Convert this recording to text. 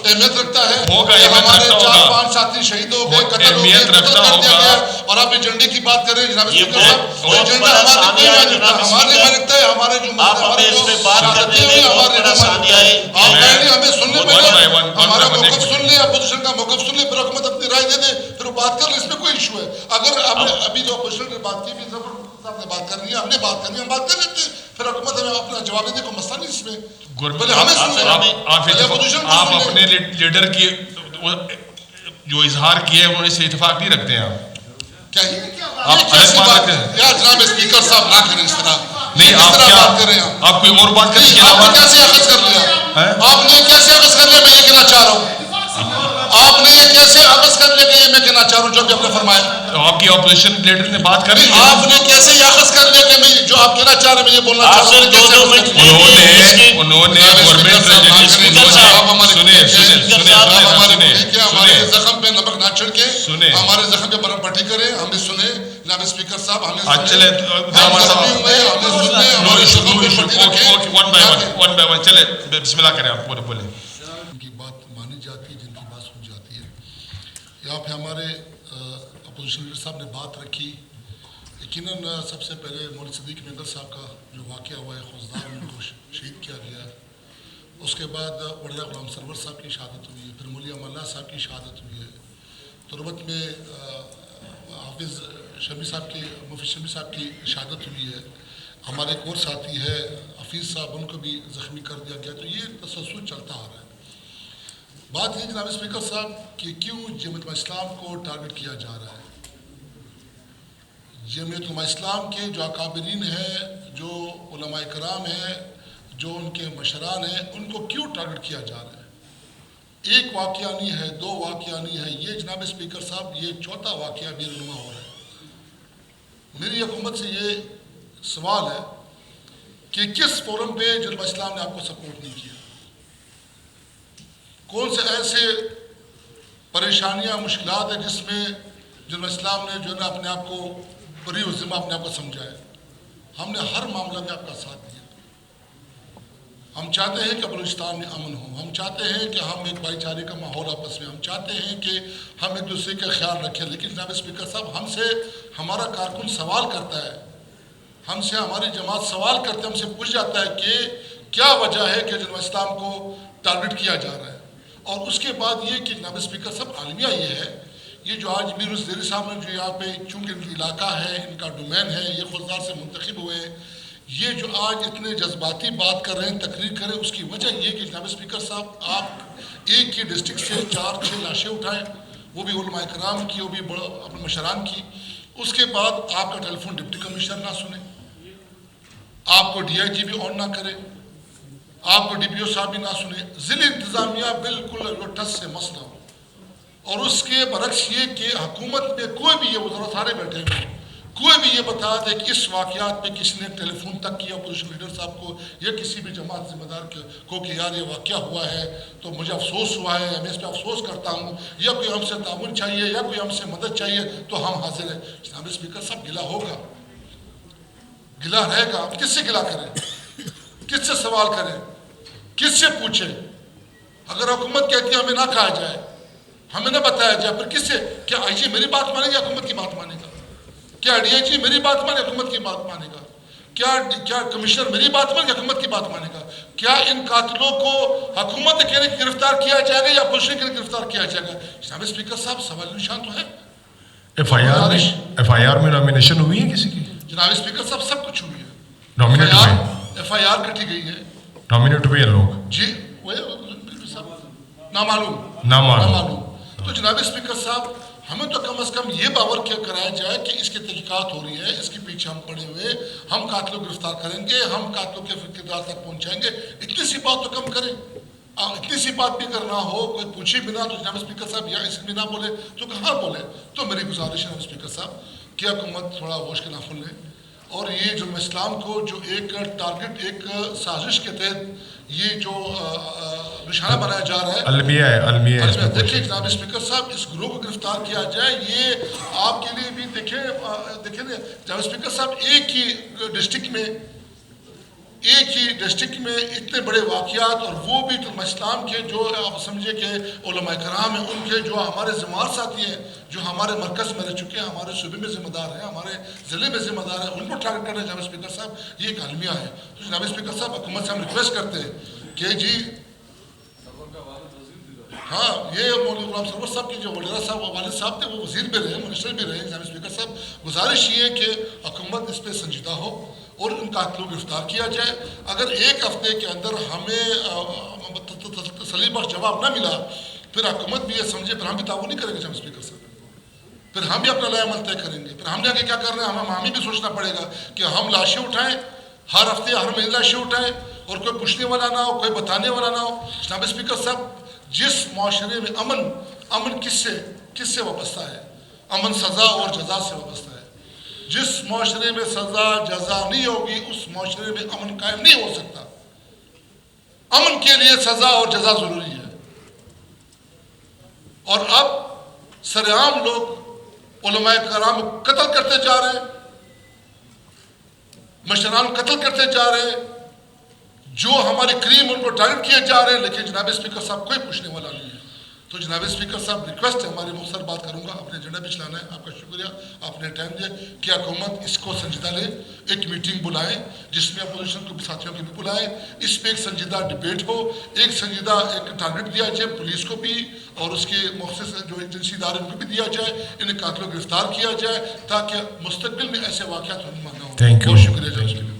اہمیت رکھتا ہے. ہوگا, ہمارے 4-5 ساتھی شہید ہو گئے, قتل ہو گئے, قتل کر دیا گیا, اور آپ جھنڈے کی بات کر رہے ہیں جناب اسپیکر صاحب. یہ جھنڈا ہمارے رکھتا ہے, ہمارے جو ہمارے ہمیں سننے پہلے ہمارا موقف سن لیں, اپوزیشن کا موقف سن لیں, پھر حکومت اپنی رائے دے دے, پھر بات کر لیں. اس میں کوئی ایشو ہے. اگر ابھی جو اپوزیشن نے بات کی, صاحب نے بات کرنی ہے, ہم نے بات کرنی ہے, ہم بات کر لیتے ہیں, پھر حکومت ہمیں اپنا جواب دے, کوئی مسئلہ نہیں اس میں. آپ اپنے لیڈر کی جو اظہار کیے انہوں سے اتفاق نہیں رکھتے ہیں. آپ الگ بات رکھتے ہیں. کیا جناب اسپیکر صاحب نہ کریں اس طرح. نہیں, آپ کوئی اور بات کریں. آپ نے کیسے اخذ کر لیا, آپ نے کیسے اخذ کر لیا, میں یہ کہنا چاہ رہا ہوں. آپ نے کیسے اخذ کر لیا کہ یہ میں کہنا چاہ رہا ہوں جو ابھی آپ نے فرمایا. آپ کی اپوزیشن لیڈر نے بات کری, آپ نے کیسے یہ اخذ کر لیا کہ میں جو آپ کہنا چاہ رہے ہیں میں یہ بولنا چاہ رہا ہوں. انہوں نے گورنمنٹ ہمارے زخم پہ نمک نہ چھڑکے, ہمارے زخم پہ برم پٹی کریں. ہم نے سنے جناب اسپیکر صاحب, ہمیں چلے چلے بسم اللہ کریں, آپ پورے بولیں. جن کی بات مانی جاتی ہے, جن کی بات سن جاتی ہے. یہاں پہ ہمارے اپوزیشن لیڈر صاحب نے بات رکھی. یقیناً سب سے پہلے مولوی صدیق مینگر صاحب کا جو واقعہ ہوا ہے, خوزدار ان کو شہید کیا گیا ہے. اس کے بعد وڈیرہ غلام سرور صاحب کی شہادت ہوئی ہے, پھر مولوی امان اللہ صاحب کی شہادت ہوئی ہے. تربت میں حافظ شمی صاحب کی, مفتی شمی صاحب کی شہادت ہوئی ہے. ہمارے ایک اور ساتھی ہے حفیظ صاحب, ان کو بھی زخمی کر دیا گیا. تو یہ تسلسل چلتا آ رہا ہے. بات یہ جناب اسپیکر صاحب کہ کیوں جمعیت اسلام کو ٹارگٹ کیا جا رہا ہے. جمعیت اسلام کے جو اکابرین ہیں, جو علماء کرام ہیں, جو ان کے مشران ہیں, ان کو کیوں ٹارگٹ کیا جا رہا ہے. ایک واقعہ نہیں ہے, 2 واقعہ نہیں ہے, یہ جناب اسپیکر صاحب یہ 4تھا واقعہ بھی رونما ہو رہا ہے. میری حکومت سے یہ سوال ہے کہ کس فورم پہ جمعیت اسلام نے آپ کو سپورٹ نہیں کیا. کون سے ایسے پریشانیاں, مشکلات ہیں جس میں جمعیت اسلام نے جو ہے اپنے آپ کو بری و ذمہ اپنے آپ کو سمجھا ہے. ہم نے ہر معاملہ میں آپ کا ساتھ دیا. ہم چاہتے ہیں کہ بلوچستان میں امن ہو, ہم چاہتے ہیں کہ ہم ایک بھائی چارے کا ماحول آپس میں, ہم چاہتے ہیں کہ ہم ایک دوسرے کا خیال رکھیں. لیکن جناب اسپیکر صاحب, ہم سے ہمارا کارکن سوال کرتا ہے, ہم سے ہماری جماعت سوال کرتے ہیں, ہم سے پوچھ جاتا ہے کہ کیا وجہ ہے کہ جمعیت اسلام کو ٹارگٹ کیا جا رہا ہے. اور اس کے بعد یہ کہ جناب اسپیکر صاحب عالمیہ یہ ہے, یہ جو آج میر زیری صاحب نے جو یہاں پہ چونکہ ان کا علاقہ ہے, ان کا ڈومین ہے, یہ خوزدار سے منتخب ہوئے, یہ جو آج اتنے جذباتی بات کر رہے ہیں, تقریر کر رہے ہیں, اس کی وجہ یہ کہ جناب اسپیکر صاحب آپ ایک ہی ڈسٹرکٹ سے 4-6 لاشیں اٹھائیں, وہ بھی علماء کرام کی, وہ بھی اپنے مشران کی. اس کے بعد آپ کا ٹیلی فون ڈپٹی کمشنر نہ سنے, آپ کو ڈی آئی جی بھی آن نہ کرے, آپ کو ڈی پی او صاحب بھی نہ سنے, ضلع انتظامیہ بالکل ٹس سے مسئلہ ہو. اور اس کے برعکس یہ کہ حکومت میں کوئی بھی, یہ وزراء سارے بیٹھے ہوئے, کوئی بھی یہ بتا دے کہ اس واقعات پہ کسی نے ٹیلی فون تک کیا اپوزیشن لیڈر صاحب کو یا کسی بھی جماعت ذمہ دار کو کہ یار یہ واقعہ ہوا ہے تو مجھے افسوس ہوا ہے, میں اس پہ افسوس کرتا ہوں, یا کوئی ہم سے تعاون چاہیے یا کوئی ہم سے مدد چاہیے تو ہم حاضر ہیں. جناب اسپیکر صاحب گلہ ہوگا, گلہ رہے گا. کس سے گلہ کریں, کس سے سوال کریں, کس سے پوچھیں. اگر حکومت کہتی ہے ہمیں نہ کہا جائے, ہمیں نہ بتایا جائے, پھر کس سے, کیا آئی جی میری بات مانے گا, حکومت کی بات مانے گا؟ کیا ڈی آئی جی میری بات مانے, حکومت کی بات مانے گا؟ کیا کمشنر میری بات مانے گا, حکومت کی بات مانے گا؟ کیا ان قاتلوں کو حکومت کے لیے گرفتار کیا جائے گا یا اپوزیشن کے لیے گرفتار کیا جائے گا؟ جناب اسپیکر صاحب سوال نشان تو ہے. ایف آئی آر میں نامینیشن ہوئی ہے کسی کی؟ جناب اسپیکر صاحب سب کچھ ہوئی ہے. نامینیٹ ہوئے, ایف آئی آر کٹی گئی ہے, نامینیٹ ہوئے لوگ جی نامعلوم. تو جناب اسپیکر صاحب ہمیں تو کم از کم یہ باور کرایا جائے کہ اس کی تحقیقات ہو رہی ہے, اس کے پیچھے ہم پڑے ہوئے, ہم قاتلوں کو گرفتار کریں گے, ہم قاتلوں کے کردار تک پہنچائیں گے. اتنی سی بات تو کم کریں. اتنی سی بات بھی کرنا ہو, کوئی پوچھے بنا تو جناب اسپیکر صاحب یا اس میں نہ بولے تو کہاں بولے. تو میری گزارش ہے جناب اسپیکر صاحب کہ حکومت تھوڑا ہوش کے ناخن لے, اور یہ جو اسلام کو جو ایک ٹارگٹ, ایک سازش کے تحت یہ جو نشانہ بنایا جا رہا ہے, المیہ دیکھیں جناب اسپیکر صاحب اس گروہ کو گرفتار کیا جائے. یہ آپ کے لیے بھی دیکھیں جناب اسپیکر صاحب ایک ہی ڈسٹرکٹ میں ایک ہی ڈسٹرکٹ میں اتنے بڑے واقعات، اور وہ بھی تو اسلام کے جو آپ سمجھے کہ علماء کرام ہیں، ان کے جو ہمارے ذمہ ساتھی ہیں، جو ہمارے مرکز میں رہ چکے ہیں، ہمارے صوبے میں ذمہ دار ہیں، ہمارے ضلع میں ذمہ دار ہیں، ان کو ٹارگٹ کرنا ہے جناب اسپیکر صاحب، یہ ایک المیہ ہے۔ تو جناب اسپیکر صاحب حکومت سے ہم ریکویسٹ کرتے ہیں کہ جی ہاں، یہ مولوی غلام سرور صاحب کی جو وزیر صاحب والد صاحب تھے، وہ وزیر بھی رہے، منسٹر بھی رہے۔ جناب اسپیکر صاحب گزارش یہ ہے کہ حکومت اس پہ سنجیدہ ہو اور ان قاتلوں کو گرفتار کیا جائے۔ اگر ایک ہفتے کے اندر ہمیں تسلی بخش جواب نہ ملا، پھر حکومت بھی یہ سمجھے، پھر ہم بھی تعاون نہیں کریں گے جناب اسپیکر صاحب، پھر ہم بھی اپنا لائے عمل طے کریں گے، پھر ہم نے آگے کیا کرنا ہے، ہمیں بھی سوچنا پڑے گا کہ ہم لاشیں اٹھائیں، ہر ہفتے ہر مہینے لاشیں اٹھائیں، اور کوئی پوچھنے والا نہ ہو، کوئی بتانے والا نہ ہو۔ جناب اسپیکر صاحب جس معاشرے میں امن کس سے وابستہ ہے؟ امن سزا اور جزا سے وابستہ ہے۔ جس معاشرے میں سزا جزا نہیں ہوگی، اس معاشرے میں امن قائم نہیں ہو سکتا۔ امن کے لیے سزا اور جزا ضروری ہے، اور اب سر عام لوگ علماء کرام قتل کرتے جا رہے ہیں، مشران قتل کرتے جا رہے ہیں، جو ہمارے کریم ان کو ٹارگٹ کیے جا رہے ہیں، لیکن جناب اسپیکر صاحب کوئی پوچھنے والا نہیں ہے۔ تو جناب اسپیکر صاحب ریکویسٹ ہے ہماری، مختصر بات کروں گا، اپنے ایجنڈا بھی چلانا ہے، آپ کا شکریہ، آپ نے ٹائم دیا کہ حکومت اس کو سنجیدہ لے، ایک میٹنگ بلائیں جس میں اپوزیشن کے ساتھیوں کو بھی بلائیں، اس پہ ایک سنجیدہ ڈبیٹ ہو، ایک سنجیدہ ایک ٹارگٹ دیا جائے پولیس کو بھی اور اس کے مخصوص جو ایجنسی ادارے ان کو بھی دیا جائے، انہیں قاتلوں کو گرفتار کیا جائے تاکہ مستقبل میں ایسے واقعات ہونے نہ ہوں۔ بہت شکریہ جناب۔